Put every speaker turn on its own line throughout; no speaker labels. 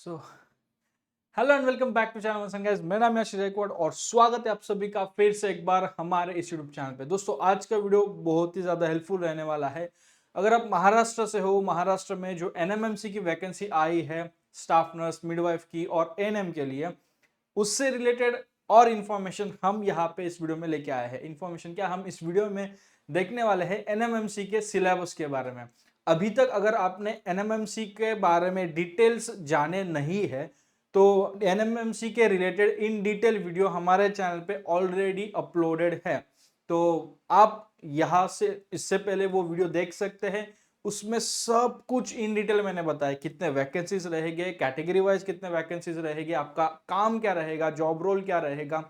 So hello and welcome back to channel guys. मेरा नाम है आशीष गायकवाड़ और स्वागत है आप सभी का फिर से एक बार हमारे इस यूट्यूब चैनल पे। दोस्तों आज का वीडियो बहुत ही ज़्यादा हेल्पफुल रहने वाला है। अगर आप महाराष्ट्र से हो, महाराष्ट्र में जो एनएमएमसी की वैकेंसी आई है स्टाफ नर्स, मिडवाइफ की और एएनएम के लिए, उससे रिलेटेड और इन्फॉर्मेशन हम यहाँ पे इस वीडियो में लेके आए हैं। इन्फॉर्मेशन क्या, हम इस वीडियो में देखने वाले हैं एनएमएमसी के सिलेबस के बारे में। अभी तक अगर आपने एनएमएमसी के बारे में डिटेल्स जाने नहीं है तो एनएमएमसी के रिलेटेड इन डिटेल वीडियो हमारे चैनल पे ऑलरेडी अपलोडेड है, तो आप यहाँ से इससे पहले वो वीडियो देख सकते हैं। उसमें सब कुछ इन डिटेल मैंने बताया, कितने वैकेंसीज रहेंगे, कैटेगरी वाइज कितने वैकेंसीज रहेंगे, आपका काम क्या रहेगा, जॉब रोल क्या रहेगा,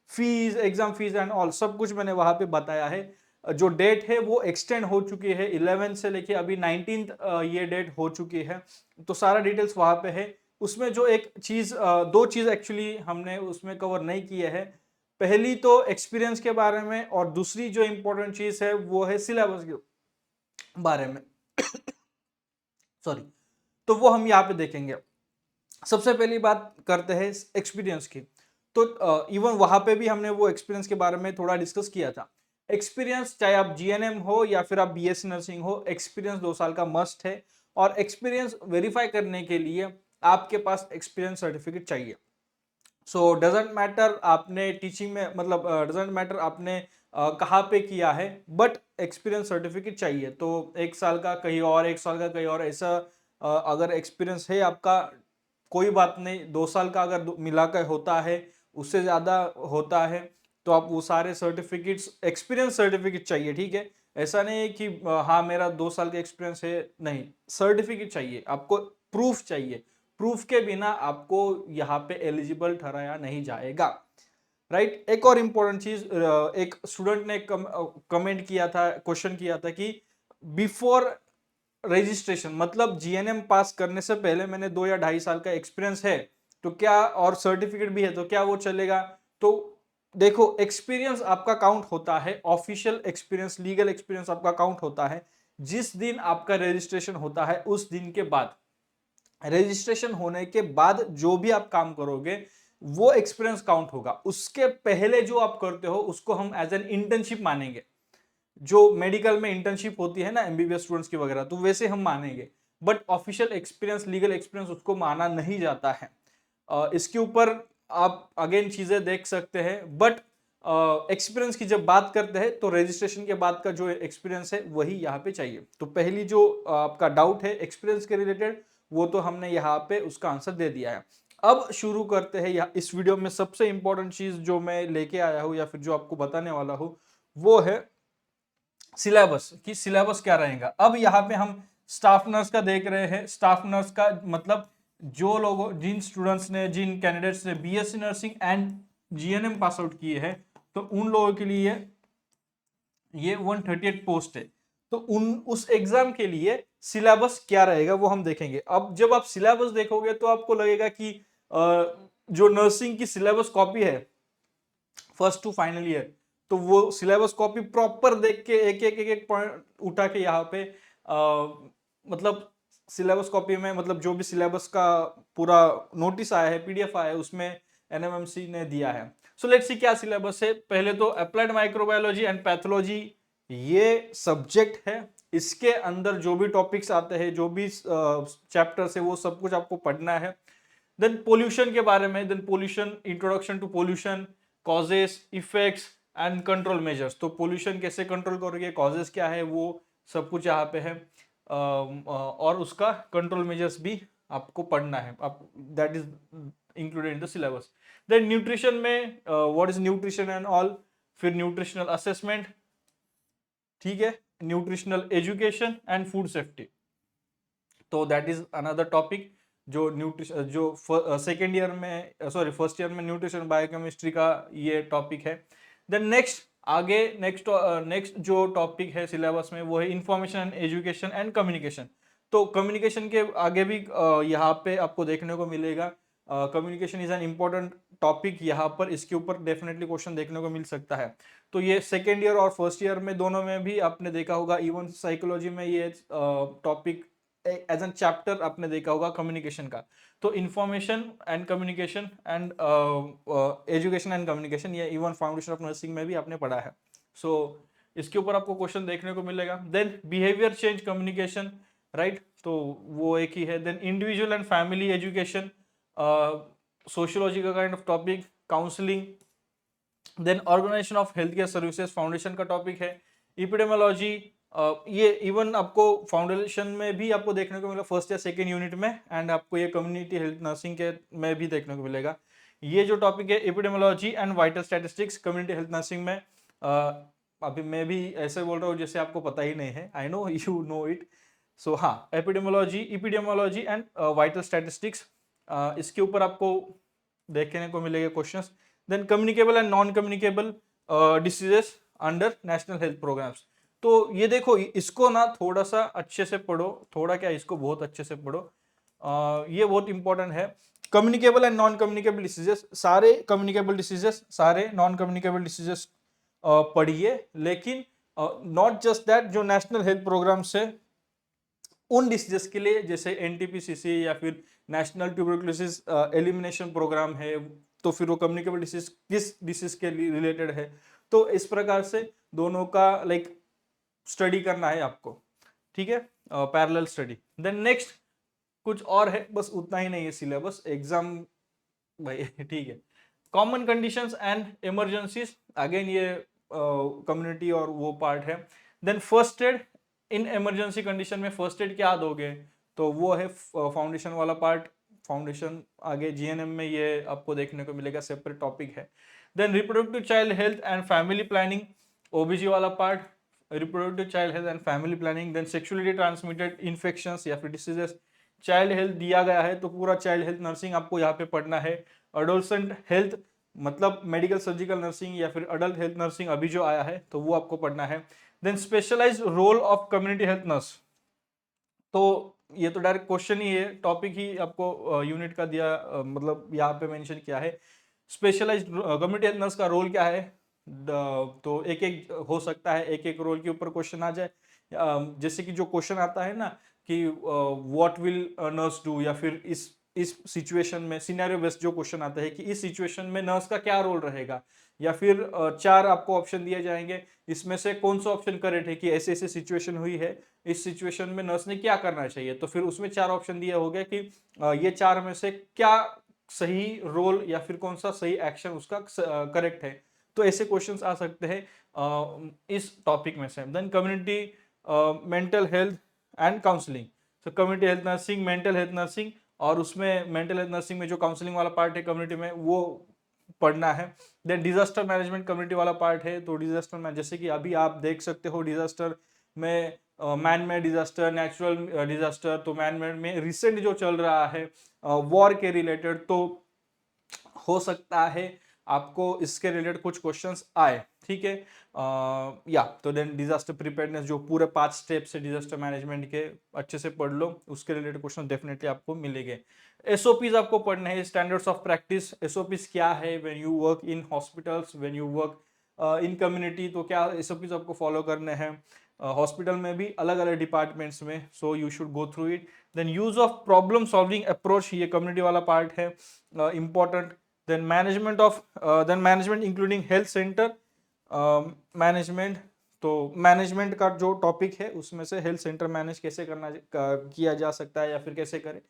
fees, exam fees and all सब कुछ मैंने वहां पे बताया है। जो डेट है वो एक्सटेंड हो चुकी है 11 से लेके अभी 19 ये डेट हो चुकी है, तो सारा डिटेल्स वहां पे है। उसमें जो एक चीज, दो चीज एक्चुअली हमने उसमें कवर नहीं किए हैं। पहली तो एक्सपीरियंस के बारे में और दूसरी जो इंपॉर्टेंट चीज है वो है सिलेबस के बारे में। सॉरी, तो वो हम यहाँ पे देखेंगे। सबसे पहली बात करते हैं एक्सपीरियंस की। तो इवन वहां पे भी हमने वो एक्सपीरियंस के बारे में थोड़ा डिस्कस किया था। एक्सपीरियंस चाहे आप जीएनएम हो या फिर आप बीएससी नर्सिंग हो, एक्सपीरियंस 2 साल का मस्ट है। और एक्सपीरियंस वेरीफाई करने के लिए आपके पास एक्सपीरियंस सर्टिफिकेट चाहिए। सो डजेंट मैटर आपने टीचिंग में, मतलब डजेंट मैटर आपने कहाँ पे किया है, बट एक्सपीरियंस सर्टिफिकेट चाहिए। तो 1 साल का कहीं और, 1 साल का कहीं और, ऐसा अगर एक्सपीरियंस है आपका, कोई बात नहीं। 2 साल का अगर मिलाकर होता है, उससे ज्यादा होता है, तो आप वो सारे सर्टिफिकेट्स, एक्सपीरियंस सर्टिफिकेट चाहिए, ठीक है। ऐसा नहीं है कि हाँ मेरा 2 साल का एक्सपीरियंस है, नहीं, सर्टिफिकेट चाहिए आपको, प्रूफ चाहिए। प्रूफ के बिना आपको यहाँ पे एलिजिबल ठहराया नहीं जाएगा, राइट। एक और इंपॉर्टेंट चीज, एक स्टूडेंट ने कमेंट किया था, क्वेश्चन किया था कि बिफोर रजिस्ट्रेशन, मतलब जीएनएम पास करने से पहले मैंने 2 या 2.5 साल का एक्सपीरियंस है तो क्या, और सर्टिफिकेट भी है तो क्या वो चलेगा? तो देखो, एक्सपीरियंस आपका काउंट होता है, ऑफिशियल एक्सपीरियंस, लीगल एक्सपीरियंस आपका काउंट होता है जिस दिन आपका रजिस्ट्रेशन होता है, उस दिन के बाद। रजिस्ट्रेशन होने के बाद जो भी आप काम करोगे वो एक्सपीरियंस काउंट होगा। उसके पहले जो आप करते हो उसको हम एज एन इंटर्नशिप मानेंगे। जो मेडिकल में इंटर्नशिप होती है ना एमबीबीएस स्टूडेंट्स की वगैरह, तो वैसे हम मानेंगे। But official experience, legal experience उसको माना नहीं जाता है। इसके ऊपर आप अगेन चीजें देख सकते हैं। बट एक्सपीरियंस की जब बात करते हैं तो रजिस्ट्रेशन के बाद का जो एक्सपीरियंस है वही यहाँ पे चाहिए। तो पहली जो आपका डाउट है एक्सपीरियंस के रिलेटेड, वो तो हमने यहाँ पे उसका आंसर दे दिया है। अब शुरू करते हैं। इस वीडियो में सबसे इंपॉर्टेंट चीज जो मैं लेके आया हूँ या फिर जो आपको बताने वाला हूँ वो है सिलेबस, कि सिलेबस क्या रहेगा। अब यहाँ पे हम स्टाफ नर्स का देख रहे हैं। स्टाफ नर्स का मतलब जो लोगों, जिन स्टूडेंट्स ने, जिन कैंडिडेट्स ने BSc nursing and GNM pass out किए हैं, तो उन लोगों के लिए ये 138 पोस्ट है। तो उस एग्जाम के लिए सिलेबस क्या रहेगा वो हम देखेंगे। अब जब आप सिलेबस देखोगे तो आपको लगेगा कि जो नर्सिंग की सिलेबस कॉपी है फर्स्ट टू फाइनल ईयर, तो वो सिलेबस कॉपी प्रॉपर देख के एक एक पॉइंट उठा के यहाँ पे मतलब सिलेबस कॉपी में, मतलब जो भी सिलेबस का पूरा नोटिस आया है, पीडीएफ आया है, उसमें एनएमएमसी ने दिया है। सो लेट्स सी क्या सिलेबस है। पहले तो अप्लाइड माइक्रोबायोलॉजी एंड पैथोलॉजी ये सब्जेक्ट है। इसके अंदर जो भी टॉपिक्स आते हैं, जो भी चैप्टर्स है, वो सब कुछ आपको पढ़ना है। देन पोल्यूशन के बारे में, then pollution, introduction to pollution, causes, effects and control measures. तो पोल्यूशन कैसे कंट्रोल करोगे, कॉजेस क्या है, वो सब कुछ यहाँ पे है। और उसका कंट्रोल मेजर्स भी आपको पढ़ना है, आप that is included in the syllabus. Then nutrition में what is nutrition and all, फिर न्यूट्रिशनल असेसमेंट, ठीक है, nutritional education and food safety. तो दैट इज अनदर टॉपिक जो न्यूट्रिशन, जो सेकेंड ईयर में, सॉरी फर्स्ट ईयर में न्यूट्रिशन बायोकेमिस्ट्री का ये टॉपिक है। देन नेक्स्ट, आगे नेक्स्ट जो टॉपिक है सिलेबस में वो है इंफॉर्मेशन एजुकेशन एंड कम्युनिकेशन। तो कम्युनिकेशन के आगे भी यहाँ पे आपको देखने को मिलेगा। Communication is an important topic यहाँ पर, इसके ऊपर डेफिनेटली क्वेश्चन देखने को मिल सकता है। तो ये सेकेंड ईयर और फर्स्ट ईयर में दोनों में भी आपने देखा होगा। इवन साइकोलॉजी में ये टॉपिक एज एन चैप्टर आपने देखा होगा कम्युनिकेशन का। तो information and communication and education and communication, ये इवन फाउंडेशन ऑफ नर्सिंग में भी आपने पढ़ा है। सो इसके ऊपर आपको क्वेश्चन देखने को मिलेगा। Then behaviour change communication, right, तो वो एक ही है। Then individual and family education, sociology का kind of topic, counselling. Then organisation of health care services foundation का टॉपिक है। इपिडेमोलॉजी, ये इवन आपको फाउंडेशन में भी आपको देखने को मिलेगा फर्स्ट या सेकेंड यूनिट में, एंड आपको ये कम्युनिटी हेल्थ नर्सिंग के में भी देखने को मिलेगा। ये जो टॉपिक है epidemiology and vital statistics community health nursing में, अभी मैं भी ऐसे बोल रहा हूँ जैसे आपको पता ही नहीं है, I know you know it. So हाँ, एपिडेमोलॉजी एंड वाइटल स्टैटिस्टिक्स, इसके ऊपर आपको देखने को मिलेगा questions. Then communicable and non communicable diseases under national health programmes. तो ये देखो, इसको ना थोड़ा सा अच्छे से पढ़ो, थोड़ा क्या, इसको बहुत अच्छे से पढ़ो, ये बहुत इंपॉर्टेंट है। Communicable and non communicable diseases, सारे कम्युनिकेबल डिसीजेस, सारे नॉन कम्युनिकेबल डिसीजेस पढ़िए, लेकिन नॉट जस्ट दैट, जो नेशनल हेल्थ प्रोग्राम से उन डिसीजेस के लिए, जैसे एनटीपीसीसी या फिर नेशनल ट्यूबरकुलोसिस एलिमिनेशन प्रोग्राम है, तो फिर वो कम्युनिकेबल डिसीज किस डिसीज के रिलेटेड है, तो इस प्रकार से दोनों का लाइक स्टडी करना है आपको, ठीक है, पैरेलल स्टडी। देन नेक्स्ट कुछ और है, बस उतना ही नहीं है सिलेबस, एग्जाम भाई ठीक है। Common conditions and emergencies, again ये कम्युनिटी और वो पार्ट है। Then first aid in emergency condition में फर्स्ट एड क्या दोगे, तो वो है फाउंडेशन वाला पार्ट। फाउंडेशन आगे जीएनएम में ये आपको देखने को मिलेगा, सेपरेट टॉपिक है। Then reproductive child health and family planning, OBG वाला पार्ट, reproductive child health and family planning. Then sexually transmitted infections या फिर डिसीजेस, चाइल्ड हेल्थ दिया गया है तो पूरा चाइल्ड हेल्थ नर्सिंग आपको यहाँ पे पढ़ना है। अडोलसेंट हेल्थ मतलब मेडिकल सर्जिकल नर्सिंग या फिर अडल्ट हेल्थ नर्सिंग अभी जो आया है, तो वो आपको पढ़ना है। Then specialised role of community health nurse, तो ये तो डायरेक्ट क्वेश्चन ही है, टॉपिक ही आपको यूनिट का दिया, मतलब यहाँ पे मेंशन किया है। स्पेशलाइज्ड कम्युनिटी हेल्थ नर्स का रोल क्या है, तो एक एक हो सकता है, एक एक रोल के ऊपर क्वेश्चन आ जाए। जैसे कि जो क्वेश्चन आता है ना कि व्हाट विल नर्स डू, या फिर इस सिचुएशन में सिनेरियो बेस्ड जो क्वेश्चन आता है कि इस सिचुएशन में नर्स का क्या रोल रहेगा, या फिर चार आपको ऑप्शन दिए जाएंगे, इसमें से कौन सा ऑप्शन करेक्ट है कि ऐसे ऐसे सिचुएशन हुई है, इस सिचुएशन में नर्स ने क्या करना चाहिए, तो फिर उसमें चार ऑप्शन दिया हो गया कि ये चार में से क्या सही रोल या फिर कौन सा सही एक्शन उसका करेक्ट है, तो ऐसे क्वेश्चंस आ सकते हैं इस टॉपिक में से। Then community mental health and counselling, तो community health nursing, mental health nursing, और उसमें मेंटल हेल्थ नर्सिंग में जो काउंसलिंग वाला पार्ट है कम्युनिटी में, वो पढ़ना है। देन डिजास्टर मैनेजमेंट कम्युनिटी वाला पार्ट है, तो डिजास्टर में जैसे कि अभी आप देख सकते हो डिजास्टर में man made disaster, natural disaster, तो मैन मेड में रिसेंट जो चल रहा है वॉर के रिलेटेड, तो हो सकता है आपको इसके रिलेटेड कुछ क्वेश्चंस आए, ठीक है। या तो देन डिजास्टर प्रिपेयर्डनेस, जो पूरे 5 स्टेप्स है डिजास्टर मैनेजमेंट के, अच्छे से पढ़ लो, उसके रिलेटेड क्वेश्चन डेफिनेटली आपको मिलेंगे। एसओपीज आपको पढ़ने हैं, स्टैंडर्ड्स ऑफ प्रैक्टिस। एसओपीज क्या है, when you work in hospitals, when you work in community, तो क्या एसओपीज आपको फॉलो करने हैं, हॉस्पिटल में भी अलग अलग डिपार्टमेंट्स में, so you should go through it. Then use of problem solving approach, ये कम्युनिटी वाला पार्ट है, important. Then management of then management including health centre management, तो मैनेजमेंट का जो टॉपिक है उसमें से हेल्थ सेंटर मैनेज कैसे किया जा सकता है या फिर कैसे करें,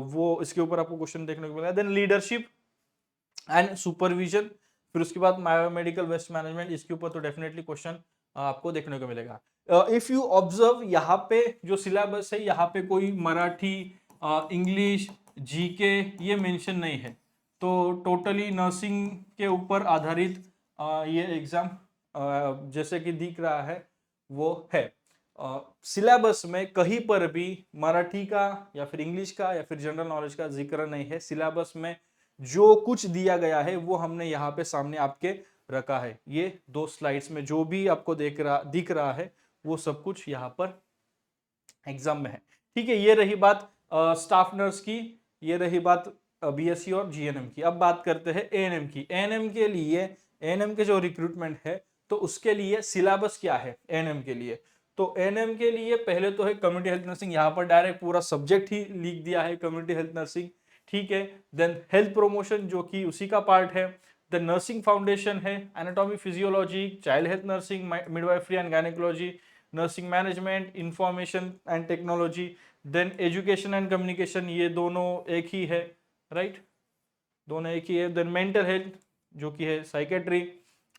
वो इसके ऊपर आपको क्वेश्चन देखने को मिलेगा। देन लीडरशिप एंड सुपरविजन, फिर उसके बाद बायोमेडिकल वेस्ट मैनेजमेंट, इसके ऊपर तो डेफिनेटली क्वेश्चन आपको देखने को मिलेगा। इफ यू ऑब्जर्व, यहाँ पे जो सिलेबस है, यहाँ पे कोई मराठी, इंग्लिश, जीके ये मेंशन नहीं है, तो टोटली नर्सिंग के ऊपर आधारित ये एग्जाम जैसे कि दिख रहा है वो है। सिलेबस में कहीं पर भी मराठी का या फिर इंग्लिश का या फिर जनरल नॉलेज का जिक्र नहीं है। सिलेबस में जो कुछ दिया गया है वो हमने यहाँ पे सामने आपके रखा है। ये 2 स्लाइड्स में जो भी आपको दिख रहा है वो सब कुछ यहाँ पर एग्जाम में है, ठीक है। ये रही बात स्टाफ नर्स की, ये रही बात बीएससी और जीएनएम की। अब बात करते हैं एएनएम की। एएनएम के लिए, एएनएम के जो रिक्रूटमेंट है, तो उसके लिए सिलेबस क्या है एएनएम के लिए, तो एएनएम के लिए पहले तो है कम्युनिटी हेल्थ नर्सिंग, यहाँ पर डायरेक्ट पूरा सब्जेक्ट ही लिख दिया है कम्युनिटी हेल्थ नर्सिंग, ठीक है। देन हेल्थ प्रोमोशन जो कि उसी का पार्ट है। द नर्सिंग फाउंडेशन है, anatomy physiology, child health nursing, midwifery and gynaecology, nursing management, information and technology, then education and communication, ये दोनों एक ही है, राइट, दोनों एक ही है। देन मेंटल हेल्थ जो कि है psychiatry,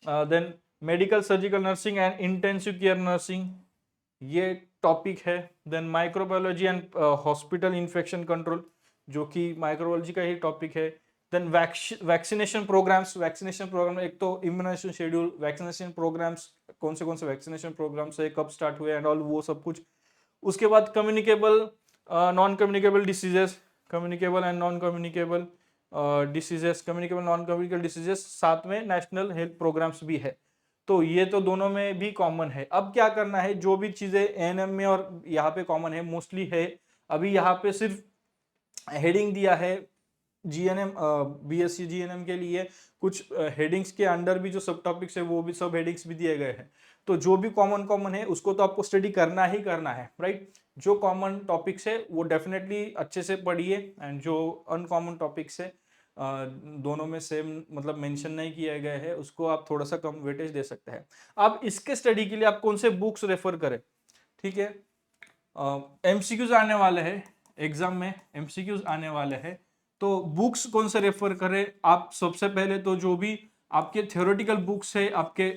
then medical surgical nursing and intensive care nursing, ये टॉपिक है। Then microbiology and hospital infection control जो कि माइक्रोबायोलॉजी का ही टॉपिक है। Then vaccination programmes, vaccination programme एक तो इम्यूनाइजेशन शेड्यूल, वैक्सीनेशन प्रोग्राम्स कौन से वैक्सीनेशन प्रोग्राम्स है, कब स्टार्ट हुए एंड ऑल, वो सब कुछ। उसके बाद communicable non communicable diseases, communicable and non communicable diseases, communicable non communicable diseases, साथ में नेशनल हेल्थ प्रोग्राम्स भी है। तो ये तो दोनों में भी कॉमन है। अब क्या करना है, जो भी चीजें एएनएम में और यहाँ पे कॉमन है मोस्टली है, अभी यहाँ पे सिर्फ हेडिंग दिया है जीएनएम, बीएससी जीएनएम के लिए कुछ हेडिंग्स के अंडर भी जो सब टॉपिक्स है वो भी सब हेडिंग्स भी दिए गए हैं। तो जो भी कॉमन है उसको तो आपको स्टडी करना ही करना है, राइट। जो कॉमन टॉपिक्स है वो डेफिनेटली अच्छे से पढ़िए, एंड जो अनकॉमन टॉपिक्स है दोनों में सेम मतलब मेंशन नहीं किए गए हैं उसको आप थोड़ा सा कम वेटेज दे सकते हैं। अब इसके स्टडी के लिए आप कौन से बुक्स रेफर करें, ठीक है। एमसीक्यूज आने वाले हैं एग्जाम में, एमसीक्यूज आने वाले हैं, तो बुक्स कौन से रेफर करें आप। सबसे पहले तो जो भी आपके थ्योरेटिकल बुक्स है, आपके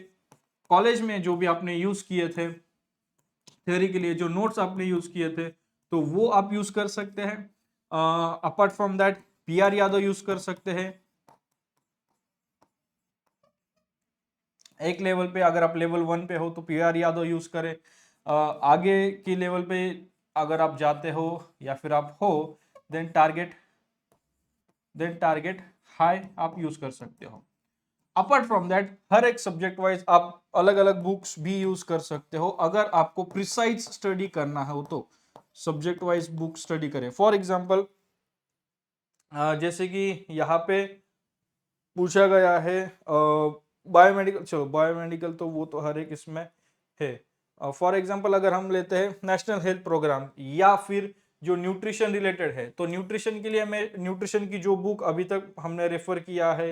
कॉलेज में जो भी आपने यूज किए थे थ्योरी के लिए, जो नोट्स आपने यूज किए थे, तो वो आप यूज कर सकते हैं। Apart from that PR Yadav use कर सकते हैं। एक लेवल पे अगर आप लेवल 1 पे हो तो पीआर यादव यूज करें। आगे की लेवल पे अगर आप जाते हो या फिर आप हो, देन टारगेट हाई आप यूज कर सकते हो। अपार्ट फ्रॉम दैट हर एक सब्जेक्ट वाइज आप अलग अलग बुक्स भी यूज कर सकते हो। अगर आपको प्रिसाइज स्टडी करना हो तो सब्जेक्ट वाइज बुक स्टडी करें। फॉर एग्जांपल जैसे कि यहाँ पे पूछा गया है बायोमेडिकल, चलो बायोमेडिकल तो वो तो हर एक इसमें है। फॉर एग्जांपल अगर हम लेते हैं नेशनल हेल्थ प्रोग्राम या फिर जो न्यूट्रिशन रिलेटेड है, तो न्यूट्रिशन के लिए हमें न्यूट्रिशन की जो बुक अभी तक हमने रेफर किया है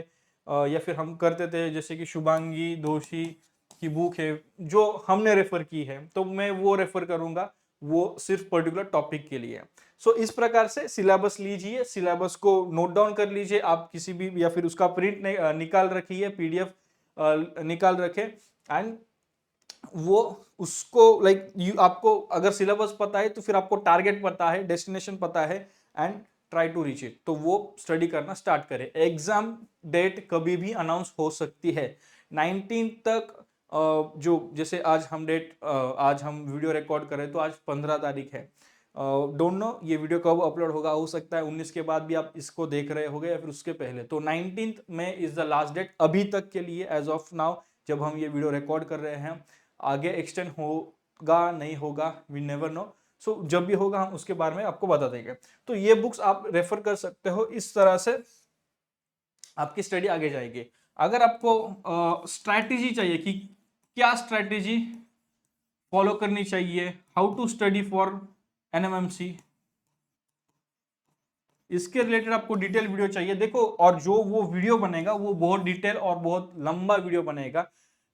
या फिर हम करते थे, जैसे कि शुभांगी दोषी की बुक है जो हमने रेफर की है, तो मैं वो रेफर करूंगा, वो सिर्फ पर्टिकुलर टॉपिक के लिए। सो इस प्रकार से सिलेबस लीजिए, सिलेबस को नोट डाउन कर लीजिए आप किसी भी, या फिर उसका प्रिंट निकाल रखिए, पीडीएफ निकाल रखें, एंड वो उसको लाइक आपको अगर सिलेबस पता है तो फिर आपको टारगेट पता है, डेस्टिनेशन पता है, and try to reach it, तो वो स्टडी करना स्टार्ट करें। एग्जाम डेट कभी भी अनाउंस हो सकती है 19 तक। जो जैसे आज हम आज हम वीडियो रिकॉर्ड करें तो आज 15 तारीख है, डोंट नो ये वीडियो कब अपलोड होगा, हो सकता है 19 के बाद भी आप इसको देख रहे होगे या फिर उसके पहले। तो 19 में इज द लास्ट डेट अभी तक के लिए, एज ऑफ नाउ जब हम ये वीडियो रिकॉर्ड कर रहे हैं। आगे एक्सटेंड होगा नहीं होगा, वी नेवर नो। सो जब भी होगा हम उसके बारे में आपको बता देंगे। तो ये बुक्स आप रेफर कर सकते हो, इस तरह से आपकी स्टडी आगे जाएगी। अगर आपको स्ट्रैटेजी चाहिए कि क्या स्ट्रैटेजी फॉलो करनी चाहिए, how to study for NMMC, इसके रिलेटेड आपको डिटेल वीडियो चाहिए, देखो, और जो वो वीडियो बनेगा वो बहुत डिटेल और बहुत लंबा वीडियो बनेगा,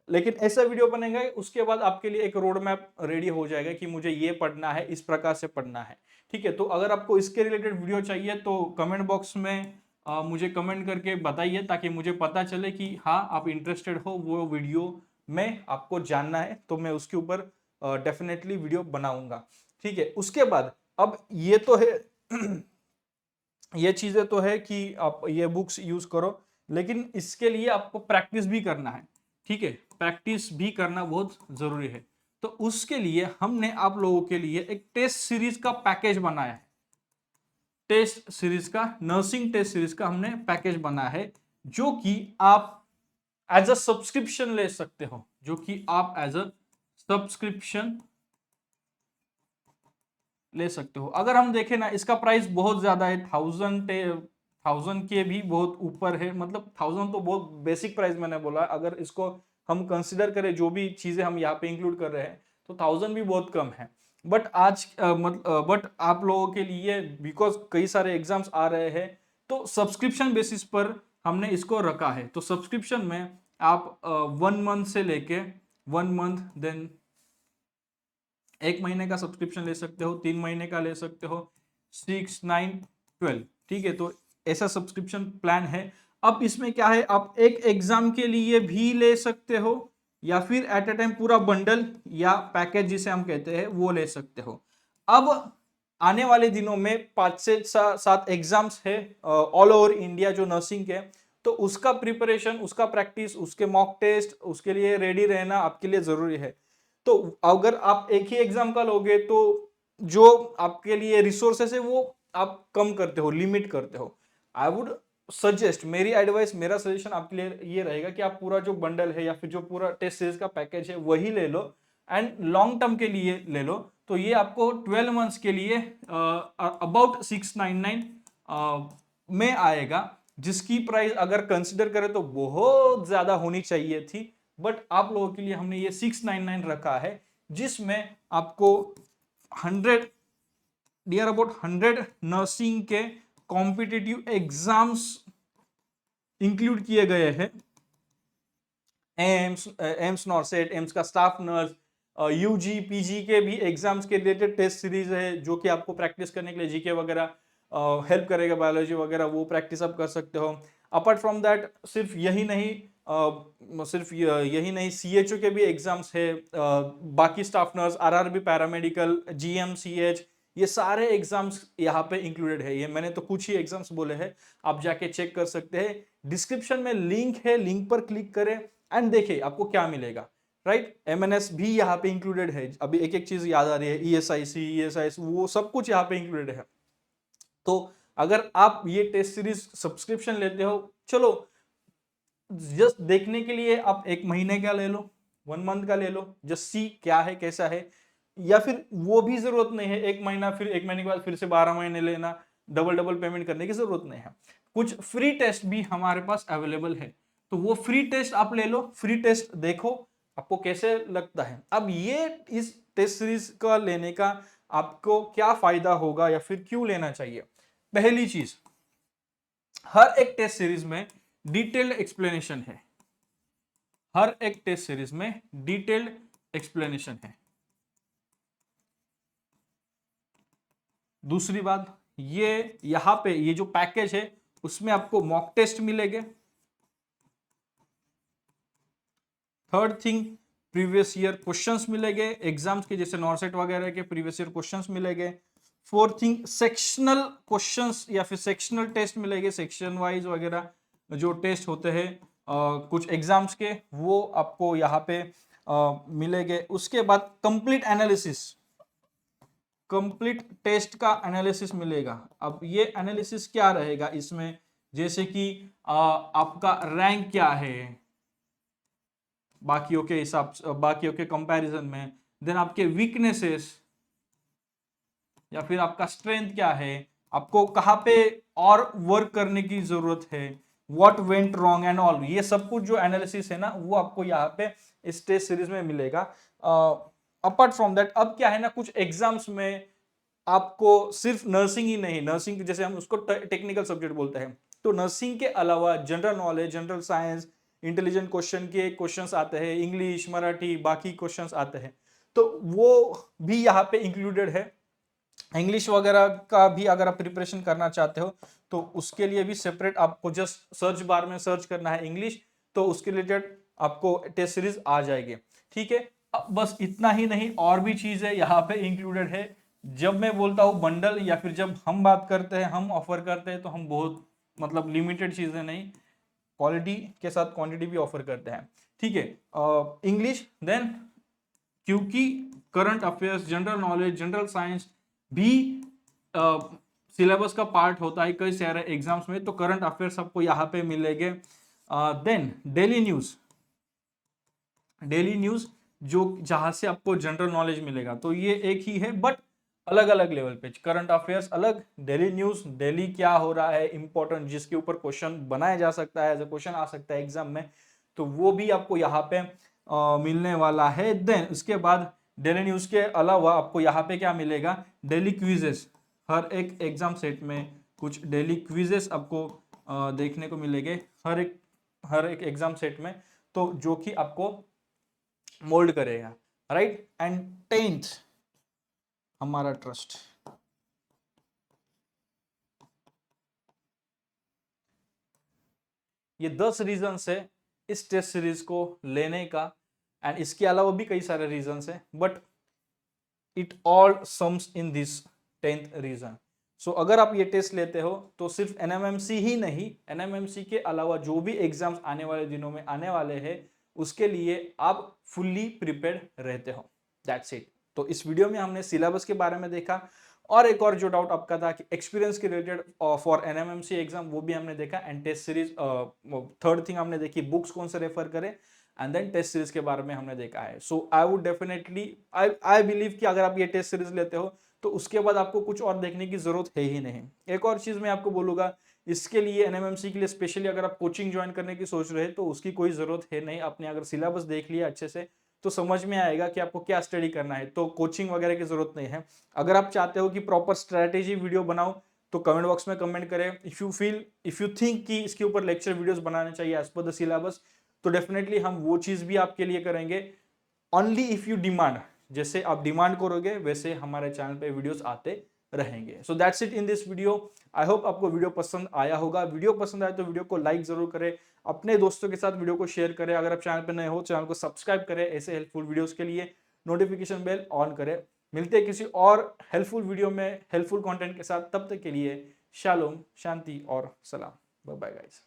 लेकिन ऐसा वीडियो बनेगा उसके बाद आपके लिए एक रोड मैप रेडी हो जाएगा कि मुझे ये पढ़ना है, इस प्रकार से पढ़ना है, ठीक है। तो अगर आपको इसके रिलेटेड वीडियो चाहिए तो कमेंट बॉक्स में मुझे कमेंट करके बताइए, ताकि मुझे पता चले कि हाँ आप इंटरेस्टेड हो वो वीडियो में आपको जानना है, तो मैं उसके ऊपर डेफिनेटली वीडियो बनाऊंगा, ठीक है। उसके बाद अब ये तो है ये चीजें तो है कि आप ये बुक्स यूज करो, लेकिन इसके लिए आपको प्रैक्टिस भी करना है, ठीक है, प्रैक्टिस भी करना बहुत जरूरी है। तो उसके लिए हमने आप लोगों के लिए एक टेस्ट सीरीज का पैकेज बनाया है, टेस्ट सीरीज का, नर्सिंग टेस्ट सीरीज का हमने पैकेज बनाया है, जो कि आप एज अ सब्सक्रिप्शन ले सकते हो, जो कि आप एज अ सब्सक्रिप्शन ले सकते हो। अगर हम देखें ना, इसका प्राइस बहुत ज्यादा है, 1000 के भी बहुत ऊपर है, मतलब 1000 तो बहुत बेसिक प्राइस मैंने बोला। अगर इसको हम कंसिडर करें जो भी चीजें हम यहाँ पे इंक्लूड कर रहे हैं, तो 1000 भी बहुत कम है। बट बट आप लोगों के लिए बिकॉज कई सारे एग्जाम्स आ रहे हैं, तो सब्सक्रिप्शन बेसिस पर हमने इसको रखा है। तो सब्सक्रिप्शन में आप 1 मंथ से लेके 1 मंथ, देन 1 महीने का सब्सक्रिप्शन ले सकते हो, 3 महीने का ले सकते हो, 6, 9, 12। ठीक है, तो ऐसा सब्सक्रिप्शन प्लान है। अब इसमें क्या है, आप एक एग्जाम के लिए भी ले सकते हो या फिर एट ए टाइम पूरा बंडल या पैकेज जिसे हम कहते हैं वो ले सकते हो। अब आने वाले दिनों में 5 से 7 एग्जाम्स है ऑल ओवर इंडिया जो नर्सिंग के, तो उसका प्रिपरेशन, उसका प्रैक्टिस, उसके मॉक टेस्ट, उसके लिए रेडी रहना आपके लिए जरूरी है। तो अगर आप एक ही एग्जाम का लोगे तो जो आपके लिए रिसोर्सेस है वो आप कम करते हो, लिमिट करते हो। आई वुड सजेस्ट, मेरी एडवाइस, मेरा सजेशन आपके लिए ये रहेगा कि आप पूरा जो बंडल है या फिर जो पूरा टेस्ट सीरीज का पैकेज है वही ले लो, एंड लॉन्ग टर्म के लिए ले लो। तो ये आपको 12 मंथ्स के लिए अबाउट 699 में आएगा, जिसकी प्राइस अगर कंसिडर करें तो बहुत ज्यादा होनी चाहिए थी, बट आप लोगों के लिए हमने ये 699 रखा है, जिसमें आपको 100 नियर अबाउट 100 नर्सिंग के कॉम्पिटिटिव एग्जाम्स इंक्लूड किए गए हैं। एम्स नॉर्सेट, एम्स का स्टाफ नर्स, यूजी पीजी के भी एग्जाम्स के रिलेटेड टेस्ट सीरीज है जो कि आपको प्रैक्टिस करने के लिए जीके वगैरह हेल्प करेगा, बायोलॉजी वगैरह वो प्रैक्टिस आप कर सकते हो। अपार्ट फ्रॉम दैट सिर्फ यही नहीं, यही नहीं, सीएचओ के भी एग्जाम्स है, बाकी staff nurse, RRB, paramedical, GMCH, ये सारे एग्जाम्स यहाँ पे इंक्लूडेड है। ये मैंने तो कुछ ही एग्जाम्स बोले हैं, आप जाके चेक कर सकते हैं। डिस्क्रिप्शन में लिंक है, लिंक पर क्लिक करें एंड देखिए आपको क्या मिलेगा। राइट, एमएनएस भी यहाँ पे इंक्लूडेड है। अभी एक एक चीज याद आ रही है, ईएसआईसी वो सब कुछ यहाँ पे इंक्लूडेड है। तो अगर आप ये टेस्ट सीरीज सब्सक्रिप्शन लेते हो, चलो जस्ट देखने के लिए आप 1 महीने का ले लो, 1 मंथ का ले लो, जस्ट सी क्या है कैसा है। या फिर वो भी जरूरत नहीं है 1 महीना, फिर 1 महीने के बाद फिर से 12 महीने लेना, डबल डबल पेमेंट करने की जरूरत नहीं है। कुछ फ्री टेस्ट भी हमारे पास अवेलेबल है, तो वो फ्री टेस्ट आप ले लो, फ्री टेस्ट देखो आपको कैसे लगता है। अब ये इस टेस्ट सीरीज का लेने का आपको क्या फायदा होगा या फिर क्यों लेना चाहिए। पहली चीज, हर एक टेस्ट सीरीज में डिटेल्ड एक्सप्लेनेशन है, हर एक टेस्ट सीरीज में डिटेल्ड एक्सप्लेनेशन है। दूसरी बात, ये यहां पे ये जो पैकेज है उसमें आपको मॉक टेस्ट मिलेंगे। Third thing, previous year questions मिलेंगे एग्जाम्स के, जैसे नॉर्सेट वगैरह के प्रीवियस ईयर क्वेश्चंस मिलेंगे। फोर्थ थिंग, सेक्शनल क्वेश्चंस या फिर सेक्शनल टेस्ट मिलेंगे, सेक्शन वाइज वगैरह जो टेस्ट होते हैं कुछ एग्जाम्स के, वो आपको यहाँ पे मिलेंगे। उसके बाद कंप्लीट एनालिसिस, कंप्लीट टेस्ट का एनालिसिस मिलेगा। अब ये एनालिसिस क्या रहेगा इसमें, जैसे कि आपका रैंक क्या है बाकियों के हिसाब से, बाकियों के कंपैरिजन में, देन आपके वीकनेसेस या फिर आपका स्ट्रेंथ क्या है, आपको कहाँ पे और वर्क करने की जरूरत है, what went wrong and all, ये सब कुछ जो एनालिसिस है ना वो आपको यहाँ पे इस टेस्ट सीरीज में मिलेगा। अपार्ट फ्रॉम दैट, अब क्या है ना, कुछ एग्जाम्स में आपको सिर्फ नर्सिंग ही नहीं, नर्सिंग जैसे हम उसको टेक्निकल सब्जेक्ट बोलते हैं, तो नर्सिंग के अलावा general knowledge, general science, intelligent question के क्वेश्चंस आते हैं, इंग्लिश, मराठी, बाकी क्वेश्चंस आते हैं, तो वो भी यहाँ पे इंक्लूडेड है। इंग्लिश वगैरह का भी अगर आप प्रिपरेशन करना चाहते हो तो उसके लिए भी सेपरेट आपको जस्ट सर्च बार में सर्च करना है इंग्लिश, तो उसके रिलेटेड आपको टेस्ट सीरीज आ जाएगी। ठीक है, अब बस इतना ही नहीं, और भी चीज है यहाँ पे इंक्लूडेड है। जब मैं बोलता हूँ बंडल या फिर जब हम बात करते हैं, हम ऑफर करते हैं, तो हम बहुत मतलब लिमिटेड चीजें नहीं, क्वालिटी के साथ क्वांटिटी भी ऑफर करते हैं। ठीक है, इंग्लिश, देन क्योंकि current affairs, general knowledge, general science भी सिलेबस का पार्ट होता है कई सारे एग्जाम्स में, तो करंट अफेयर्स आपको यहाँ पे मिलेंगे। Then daily news, daily news जो जहां से आपको जनरल नॉलेज मिलेगा, तो ये एक ही है बट अलग अलग लेवल पे, करंट अफेयर्स अलग, डेली न्यूज, डेली क्या हो रहा है इंपॉर्टेंट, जिसके ऊपर क्वेश्चन बनाया जा सकता है, एज अ क्वेश्चन आ सकता है एग्जाम में, तो वो भी आपको यहाँ पे मिलने वाला है। देन उसके बाद डेली न्यूज के अलावा आपको यहाँ पे क्या मिलेगा, डेली क्विजेस। हर एक एग्जाम सेट में कुछ डेली क्विजेस आपको देखने को मिलेंगे हर एक एग्जाम सेट में, तो जो कि आपको मोल्ड करेगा, राइट। एंड 10th हमारा ट्रस्ट। ये 10 रीजन है इस टेस्ट सीरीज को लेने का, एंड इसके अलावा भी कई सारे रीजन है, but it all sums in this 10th reason. So अगर आप ये टेस्ट लेते हो तो सिर्फ एनएमएमसी ही नहीं, एनएमएमसी के अलावा जो भी एग्जाम्स आने वाले दिनों में आने वाले हैं उसके लिए आप फुल्ली प्रिपेयर्ड रहते हो। That's it. तो इस वीडियो में हमने सिलेबस के बारे में देखा, और एक और जो डाउट आपका था कि एक्सपीरियंस के रिलेटेड फॉर एनएमएमसी एग्जाम, वो भी हमने देखा। And test series, third thing हमने देखी बुक्स कौन से रेफर करें, एंड देन टेस्ट सीरीज के बारे में हमने देखा है। So I would definitely I believe कि अगर आप ये टेस्ट सीरीज लेते हो तो उसके बाद आपको कुछ और देखने की जरूरत है ही नहीं। एक और चीज मैं आपको बोलूंगा, इसके लिए एनएमएमसी के लिए स्पेशली अगर आप कोचिंग ज्वाइन करने की सोच रहे हैं तो उसकी कोई जरूरत है नहीं। आपने अगर सिलेबस देख लिया अच्छे से तो समझ में आएगा कि आपको क्या स्टडी करना है, तो कोचिंग वगैरह की जरूरत नहीं है। अगर आप चाहते हो कि प्रॉपर स्ट्रेटेजी वीडियो बनाओ तो कमेंट बॉक्स में कमेंट करें। इफ यू थिंक कि इसके ऊपर लेक्चर वीडियोस बनाने चाहिए एज पर द सिलेबस, तो डेफिनेटली हम वो चीज भी आपके लिए करेंगे। ओनली इफ यू डिमांड, जैसे आप डिमांड करोगे वैसे हमारे चैनल पे वीडियोस आते रहेंगे। So that's it in this video. I hope आपको वीडियो पसंद आया होगा। वीडियो पसंद आए तो वीडियो को लाइक जरूर करें, अपने दोस्तों के साथ वीडियो को शेयर करें। अगर आप चैनल पे नए हो चैनल को सब्सक्राइब करें ऐसे हेल्पफुल वीडियोस के लिए, नोटिफिकेशन बेल ऑन करें। मिलते हैं किसी और हेल्पफुल वीडियो में हेल्पफुल कंटेंट के साथ, तब तक के लिए शालोम, शांति और सलाम। Bye bye guys.